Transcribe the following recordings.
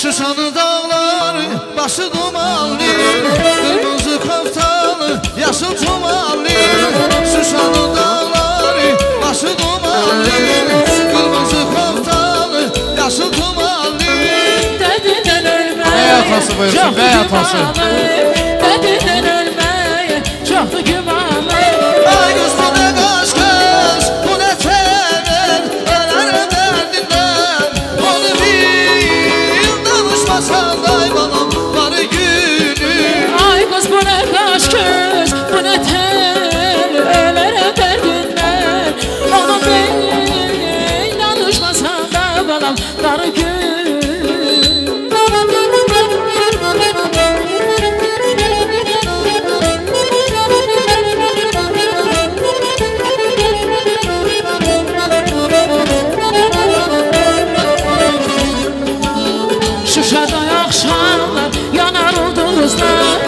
Şuşanın dağları başı dumanlı, kırmızı koftalı yaşıl tumanlı. Şuşanın dağları başı dumanlı, kırmızı koftalı yaşıl tumanlı. Dedinden ölmeye Bey atası buyursun, bey atası. Dedinden ölmeye çoktu gümanı. Ay kız bu ne kaş kız, bu ne tener, ölerim derdinden. Onu bil danışmasan day balım var günü. Ay kız bu ne kaş kız, bu ne tel, ölerim derdinden. Onu bil danışmasan da balam dar gün. Şuşada akşamlar yanar ulduzlar,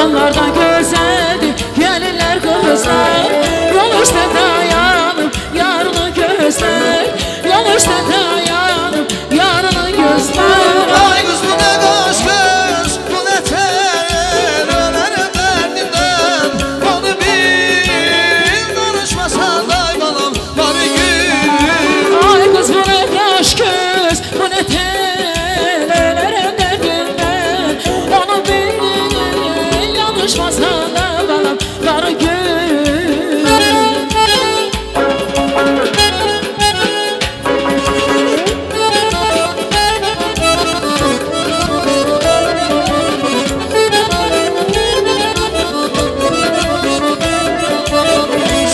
onlardan güzeldi gelirler kızlar. Yol üstte dayanıp yarını gözler, yol üstte dayanıp yarını gözler. Ay kız bu ne kaş kız, bu ne tener, ölerim derdinden. Onu bil danışmasan day balım var günü. Ay kız bu ne kaş kız, bu ne tel, ölerim derdinden. Onu bil yanlışmasan da balam var gün.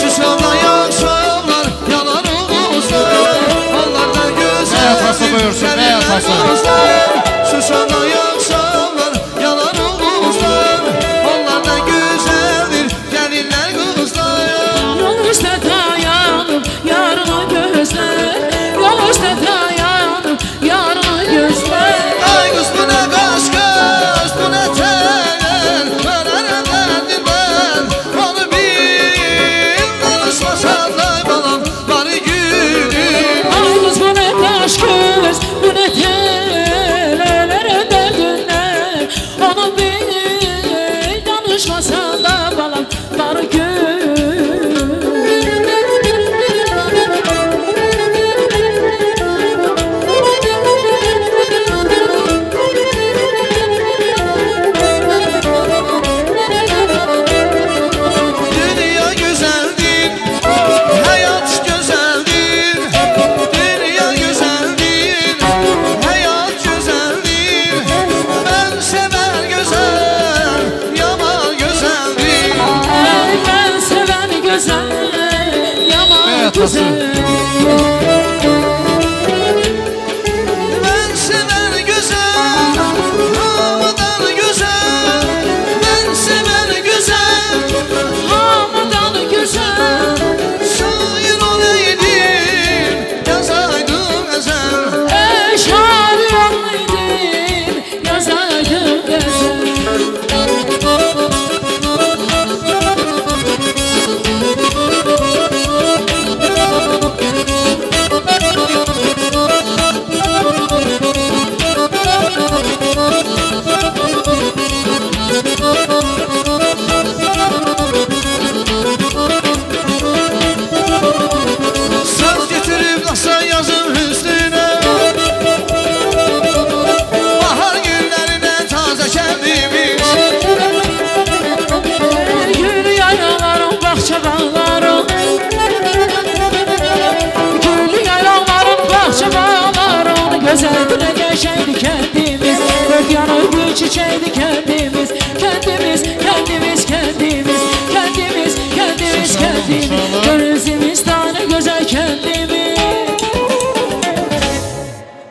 Şuşada yaşamlar yanar uğuzlar, onlardan güzel. Bey atası buyursun, bey atası. Şuşada yaşamlar yanar uğuzlar, onlardan güzeldir gelinler kızlar. Yol üstte dayanıp yarını gözler, yol üstte dayanıp yarını gözler. Ay kız bu ne kaş kız, bu ne tener, ölerim derdinden. Onu bil danışmasan day balım var günü. Ay kız bu ne kaş kız, bu ne tel, ölerim derdinden. Onu bil danışmasan da balam var gün. Dünya güzeldir, hayat güzeldir. Dünya güzeldir, hayat güzeldir. Ben sever güzel, yaman güzeldir. Ay ben seven güzel, yaman Bey atası. güzel. Ben sever güzel, havadan güzel. Ben sever güzel, Hamadan güzel, şair olaydım, yazaydım ezel. şair olaydım, yazaydım güzel. Söz getirip nasıl yazım üstüne, bahar günlerine taze kendimiz. Gül yaylaların, bahçe bağların, gül yaylaların, bahçe bağların. Güzel güne geçeydi kendimiz, dört yanı gül çiçeğiydi